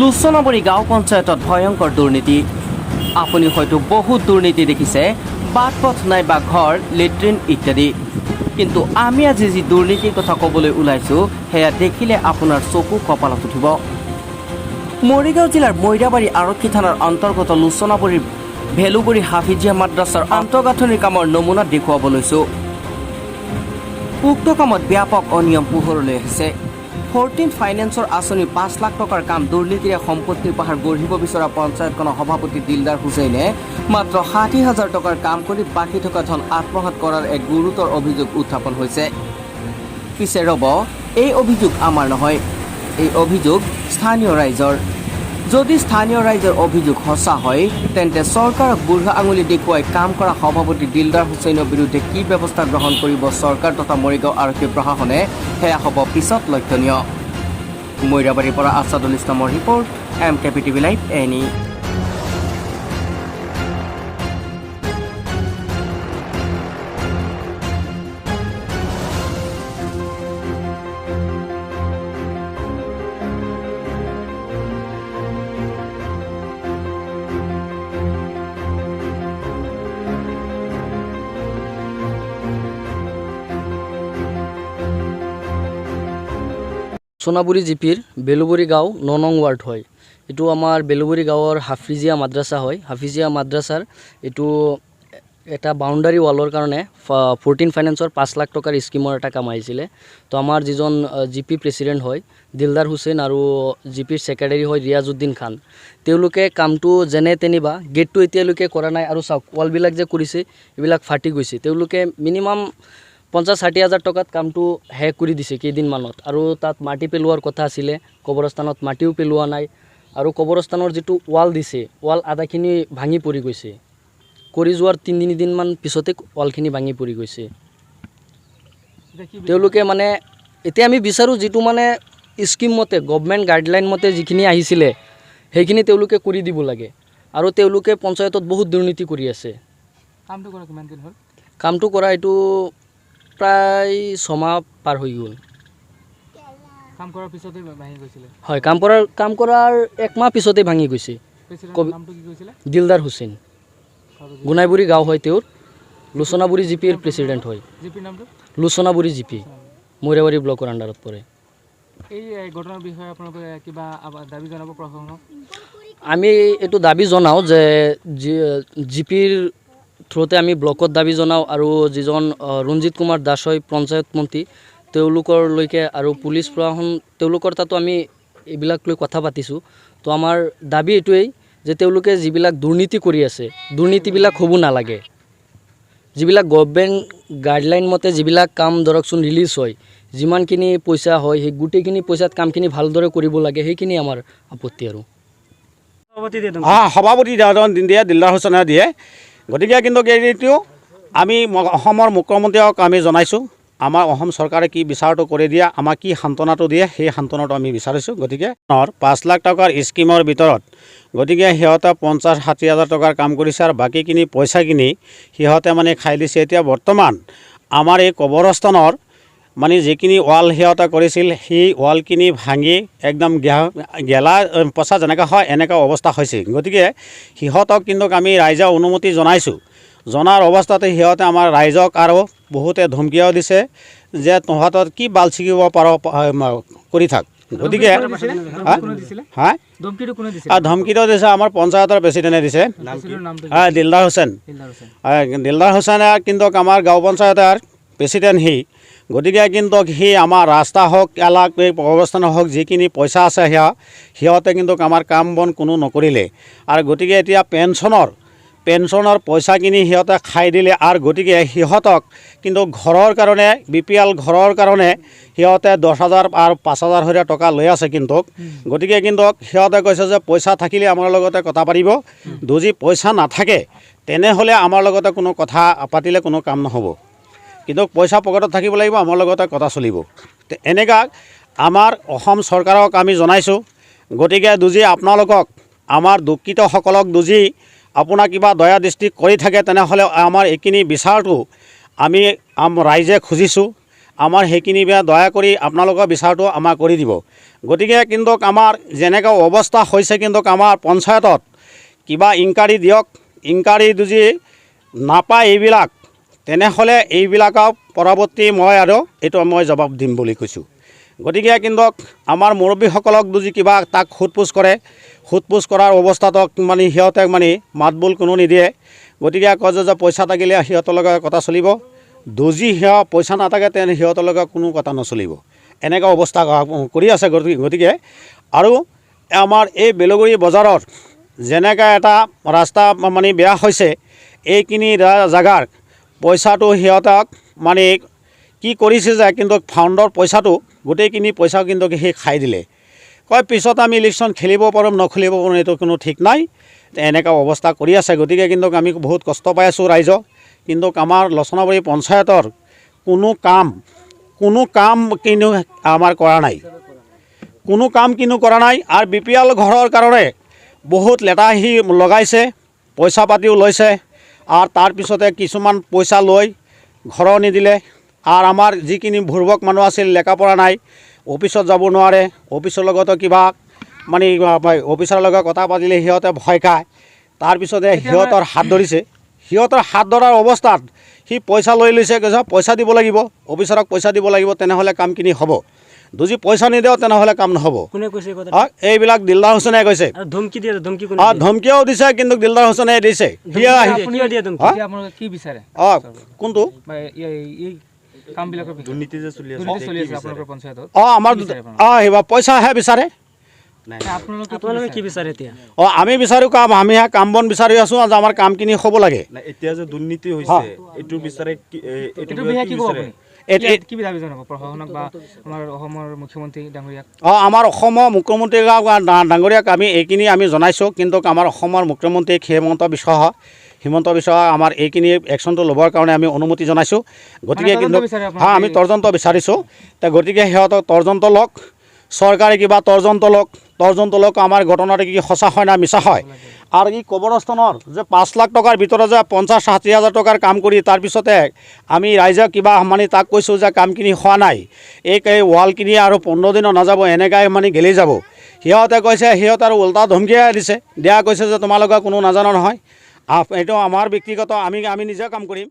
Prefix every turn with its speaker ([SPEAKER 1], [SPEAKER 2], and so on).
[SPEAKER 1] লোচনাবাৰী গাঁও পঞ্চায়তত ভয়ংকৰ দুৰ্নীতি। আপুনি হয়তো বহুত দুৰ্নীতি দেখিছে, বাট পথ নাইবা ঘৰ, লেট্ৰিন ইত্যাদি। কিন্তু আমি আজি যি দুৰ্নীতিৰ কথা ক'বলৈ ওলাইছোঁ সেয়া দেখিলে আপোনাৰ চকু কপালত উঠিব। মৰিগাঁও জিলাৰ মৈৰাবাৰী আৰক্ষী থানাৰ অন্তৰ্গত লোচনাবাৰীৰ ভেলুবৰী হাফিজিয়া মাদ্ৰাছাৰ আন্তঃগাঁথনিৰ কামৰ নমুনা দেখুৱাব লৈছোঁ। উক্ত কামত ব্যাপক অনিয়ম পোহৰলৈ আহিছে। 14 ফাইনেন্সৰ আঁচনিৰ 5 লাখ টকাৰ কাম দুৰ্নীতিৰে সম্পত্তিৰ পাহাৰ গঢ়িব বিচৰা পঞ্চায়তখনৰ সভাপতি দিলদাৰ হুছেইনে মাত্ৰ 60,000 টকাৰ কাম কৰি বাকী থকা ধন আত্মসাৎ কৰাৰ এক গুৰুতৰ অভিযোগ উত্থাপন হৈছে। পিছে ৰ'ব, এই অভিযোগ আমাৰ নহয়, এই অভিযোগ স্থানীয় ৰাইজৰ। যদি স্থানীয় ৰাইজৰ অভিযোগ সঁচা হয় তেন্তে চৰকাৰক বুঢ়া আঙুলি দেখুৱাই কাম কৰা সভাপতি দিলদাৰ হুছেইনৰ বিৰুদ্ধে কি ব্যৱস্থা গ্ৰহণ কৰিব চৰকাৰ তথা মৰিগাঁও আৰক্ষী প্ৰশাসনে সেয়া হ'ব পিছত লক্ষণীয়। মৈৰাবাৰীৰ পৰা আছাদুল ইছলামৰ ৰিপৰ্ট, MKPTV লাইভ এনি।
[SPEAKER 2] সোনাবুৰী জিপিৰ বেলুবৰী গাঁও 9 নং ৱাৰ্ড হয়। এইটো আমাৰ বেলুবৰী গাঁৱৰ হাফিজিয়া মাদ্ৰাছা হয়। হাফিজিয়া মাদ্ৰাছাৰ এইটো এটা বাউণ্ডাৰী ৱালৰ কাৰণে 14 ফাইনেন্সৰ 5 লাখ টকাৰ স্কিমৰ এটা কাম আহিছিলে। তো আমাৰ যিজন জিপি প্ৰেচিডেণ্ট হয় দিলদাৰ হুছেইন আৰু জিপিৰ ছেক্ৰেটাৰী হয় ৰিয়াজউদ্দিন খান, তেওঁলোকে কামটো যেনে তেনিবা গেটটো এতিয়ালৈকে কৰা নাই। আৰু চাওক ৱালবিলাক যে কৰিছে এইবিলাক ফাটি গৈছে। তেওঁলোকে মিনিমাম 50-60 হাজাৰ টকাত কামটো শেষ কৰি দিছে কেইদিনমানত। আৰু তাত মাটি পেলোৱাৰ কথা আছিলে, কবৰস্থানত মাটিও পেলোৱা নাই। আৰু কবৰস্থানৰ যিটো ৱাল দিছে, ৱাল আধাখিনি ভাঙি পৰি গৈছে। কৰি যোৱাৰ 3 দিনমান পিছতে ৱালখিনি ভাঙি পৰি গৈছে। তেওঁলোকে মানে এতিয়া আমি বিচাৰোঁ যিটো মানে স্কিম মতে গভৰ্ণমেণ্ট গাইডলাইন মতে যিখিনি আহিছিলে সেইখিনি তেওঁলোকে কৰি দিব লাগে। আৰু তেওঁলোকে পঞ্চায়তত বহুত দুৰ্নীতি কৰি আছে।
[SPEAKER 3] কামটো কৰা কিমান দিন হ'ল?
[SPEAKER 2] কামটো কৰা এইটো প্ৰায় 6 মাহ পাৰ হৈ গ'ল।
[SPEAKER 3] কাম কৰাৰ পিছতে ভাঙি গৈছিলে?
[SPEAKER 2] হয়, কাম কৰাৰ 1 মাহ পিছতে ভাঙি গৈছে।
[SPEAKER 3] নামটো কি কৈছিলে?
[SPEAKER 2] দিলদাৰ হুছেইন। গুনাইবুৰী গাঁও হয় তেওঁৰ। লোচনাবুৰী জিপিৰ প্ৰেচিডেণ্ট হয়।
[SPEAKER 3] জিপিৰ নামটো?
[SPEAKER 2] লোচনাবুৰী জিপি, মৈৰাবাৰী ব্লকৰ আণ্ডাৰত পৰে।
[SPEAKER 3] এই ঘটনাৰ বিষয়ে আপোনালোকে কিবা দাবী জনাব প্ৰশাসনক?
[SPEAKER 2] আমি এইটো দাবী জনাওঁ যে জিপিৰ থ্ৰুতে আমি ব্লকত দাবী জনাওঁ। আৰু যিজন ৰঞ্জিত কুমাৰ দাস হয় পঞ্চায়ত মন্ত্ৰী, তেওঁলোকৰলৈকে আৰু পুলিচ প্ৰশাসন তেওঁলোকৰ তাতো আমি এইবিলাক লৈ কথা পাতিছোঁ। তো আমাৰ দাবী এইটোৱেই যে তেওঁলোকে যিবিলাক দুৰ্নীতি কৰি আছে দুৰ্নীতিবিলাক হ'ব নালাগে। যিবিলাক গভৰ্ণমেণ্ট গাইডলাইন মতে যিবিলাক কাম ধৰকচোন ৰিলিজ হয়, যিমানখিনি পইচা হয় সেই গোটেইখিনি পইচাত কামখিনি ভালদৰে কৰিব লাগে, সেইখিনি আমাৰ আপত্তি। আৰু
[SPEAKER 4] সভাপতি দিয়ে দিলদাৰ হুছেইনে দিয়ে। গতিকে কিন্তু এইটো আমি অসমৰ মুখ্যমন্ত্ৰীক আমি জনাইছোঁ, আমাৰ অসম চৰকাৰে কি বিচাৰটো কৰি দিয়ে, আমাক কি সান্তনাটো দিয়ে, সেই সান্তনাটো আমি বিচাৰিছোঁ। গতিকে 5 লাখ টকাৰ স্কিমৰ ভিতৰত গতিকে সিহঁতে 50-60 হাজাৰ টকাৰ কাম কৰিছে আৰু বাকীখিনি পইচাখিনি সিহঁতে মানে খাই দিছে। এতিয়া বৰ্তমান আমাৰ এই কবৰস্থানৰ মানে যিখিনি ৱাল সিহঁতে কৰিছিল সেই ৱালখিনি ভাঙি একদম গেলা পচা যেনেকৈ হয় এনেকুৱা অৱস্থা হৈছে। গতিকে সিহঁতক কিন্তু আমি ৰাইজে অনুমতি জনাইছোঁ। জনাৰ অৱস্থাতে সিহঁতে আমাৰ ৰাইজক আৰু বহুতে ধমকিও দিছে যে তহঁতৰ কি বাল ছিকিব পাৰ কৰি থাক। গতিকে ধমকিটো দিছে আমাৰ পঞ্চায়তৰ প্ৰেচিডেণ্টে দিছে, দিলদাৰ হুছেইন। দিলদাৰ হুছেইনে কিন্তু আমাৰ গাঁও পঞ্চায়তৰ প্ৰেচিডেণ্ট সি। গতিকে কিন্তু সি আমাৰ ৰাস্তা হওক কবৰস্থান হওক যিখিনি পইচা আছে সিহঁতে কিন্তু আমাৰ কাম বন কোনো নকৰিলে। আৰু গতিকে এতিয়া পেঞ্চনৰ পইচাখিনি সিহঁতে খাই দিলে। আৰু গতিকে সিহঁতক কিন্তু ঘৰৰ কাৰণে BPL ঘৰৰ কাৰণে সিহঁতে 10,000 আৰু 5,000 টকা লৈ আছে কিন্তু। গতিকে কিন্তু সিহঁতে কৈছে যে পইচা থাকিলে আমাৰ লগতে কথা পাতিব, যদি পইচা নাথাকে তেনেহ'লে আমাৰ লগতে কোনো কথা পাতিলে কোনো কাম নহ'ব। কিন্তু পইচা পকেটত থাকিব লাগিব, আমাৰ লগতে কথা চলিব। এনেকুৱা আমাৰ অসম চৰকাৰক আমি জনাইছোঁ। গতিকে যদি আপোনালোকক আমাৰ দুখিতসকলক যদি আপোনাৰ কিবা দয়া দৃষ্টি কৰি থাকে তেনেহ'লে আমাৰ এইখিনি বিচাৰটো আমি ৰাইজে খুজিছোঁ। আমাৰ সেইখিনি দয়া কৰি আপোনালোকৰ বিচাৰটো আমাৰ কৰি দিব। গতিকে কিন্তু আমাৰ যেনেকৈ অৱস্থা হৈছে কিন্তু আমাৰ পঞ্চায়তত কিবা ইনকুৱাৰী দিয়ক, ইনকুৱাৰী যদি নাপায় এইবিলাক তেনেহ'লে এইবিলাকৰ পৰৱৰ্তী মই আৰু এইটো মই জবাব দিম বুলি কৈছোঁ। গতিকে কিন্তু আমাৰ মুৰব্বীসকলক যদি কিবা তাক সোধ পোছ কৰাৰ অৱস্থাতক মানে সিহঁতে মানে মাত বোল কোনো নিদিয়ে। গতিকে কয় যে পইচা থাকিলে সিহঁতৰ লগত কথা চলিব, যদি পইচা নাথাকে তেনে সিহঁতৰ লগত কোনো কথা নচলিব, এনেকুৱা অৱস্থা কৰি আছে। গতিকে আৰু আমাৰ এই বেলগুৰি বজাৰৰ যেনেকৈ এটা ৰাস্তা মানে বেয়া হৈছে, এইখিনি জেগাৰ পইচাটো সিহঁতক মানে কি কৰিছে যে কিন্তু ফাণ্ডৰ পইচাটো গোটেইখিনি পইচা কিন্তু সেই খাই দিলে। কয় পিছত আমি ইলেকশ্যন খেলিব পাৰোঁ নখেলিব পাৰোঁ এইটো কোনো ঠিক নাই, এনেকুৱা অৱস্থা কৰি আছে। গতিকে কিন্তু আমি বহুত কষ্ট পাই আছোঁ ৰাইজ। কিন্তু আমাৰ লচনাবাৰী পঞ্চায়তৰ কোনো কাম কিন্তু আমাৰ কৰা নাই, কোনো কাম কিন্তু কৰা নাই। আৰু BPL ঘৰৰ কাৰণে বহুত লেটাহি লগাইছে, পইচা পাতিও লৈছে, আৰু তাৰপিছতে কিছুমান পইচা লৈ ঘৰৰ নিদিলে। আৰু আমাৰ যিখিনি ভুৰবক মানুহ আছিল, লেখা পঢ়া নাই, অফিচত যাব নোৱাৰে, অফিচৰ লগতো কিবা মানে অফিচাৰৰ লগত কথা পাতিলে সিহঁতে ভয় খায়। তাৰপিছতে সিহঁতৰ হাত ধৰিছে, সিহঁতৰ হাত ধৰাৰ অৱস্থাত সি পইচা লৈ লৈছে, কৈছে পইচা দিব লাগিব, অফিচাৰক পইচা দিব লাগিব, তেনেহ'লে কামখিনি হ'ব। যদি পইচা নিদিওঁ তেনেহ'লে কাম নহ'ব।
[SPEAKER 2] কোনে কৈছে কথা?
[SPEAKER 4] এইবিলাক দিলদাৰ হুছেইনে কৈছে।
[SPEAKER 2] ধমকি দিয়ে, ধমকি কোনে?
[SPEAKER 4] ধমকিও দিছে, কিন্তু দিলদাৰ হুছেইনে দিছে।
[SPEAKER 3] কি বিচাৰে
[SPEAKER 4] কোনটো
[SPEAKER 3] কামবিলাকৰ দুৰ্নীতি যে চলি আছে আপোনালোকৰ পঞ্চায়তত?
[SPEAKER 4] আমাৰ পইচাহে বিচাৰে।
[SPEAKER 3] আপোনালোকে কি বিচাৰে এতিয়া?
[SPEAKER 4] আমি বিচাৰোঁ কাম, আমি কাম বন বিচাৰি আছোঁ যে আমাৰ কামখিনি হ'ব লাগে।
[SPEAKER 5] এতিয়া যে দুৰ্নীতি হৈছে এইটো বিচাৰে
[SPEAKER 3] কি দাবী জনাব প্ৰশাসনক বা আমাৰ অসমৰ মুখ্যমন্ত্ৰী ডাঙৰীয়াক?
[SPEAKER 4] আমাৰ অসমৰ মুখ্যমন্ত্ৰী ডাঙৰীয়াক আমি এইখিনি আমি জনাইছোঁ, কিন্তু আমাৰ অসমৰ মুখ্যমন্ত্ৰী হিমন্ত বিশ্ব আমাৰ এইখিনি একশ্যনটো ল'বৰ কাৰণে আমি অনুমতি জনাইছোঁ। গতিকে কিন্তু আমি তদন্ত বিচাৰিছোঁ। গতিকে সিহঁতক তদন্ত লওক, চৰকাৰে কিবা তদন্ত লওক আমাৰ ঘটনাটো কি সঁচা হয় না মিছা হয়। আৰু এই কবৰস্থানৰ যে 5 লাখ টকাৰ ভিতৰত যে 50-60 হাজাৰ টকাৰ কাম কৰি তাৰপিছতে আমি ৰাইজক কিবা মানে তাক কৈছোঁ যে কামখিনি হোৱা নাই, এই ৱালখিনি আৰু 15 দিনত নাযাব, এনেকৈ মানে গেলি যাব। সিহঁতে কৈছে, সিহঁতে আৰু উল্টা ধমকিয়াই দিছে, কৈছে যে তোমালোকে কোনো নাজানো নহয়, এইটো আমাৰ ব্যক্তিগত, আমি নিজে কাম কৰিম।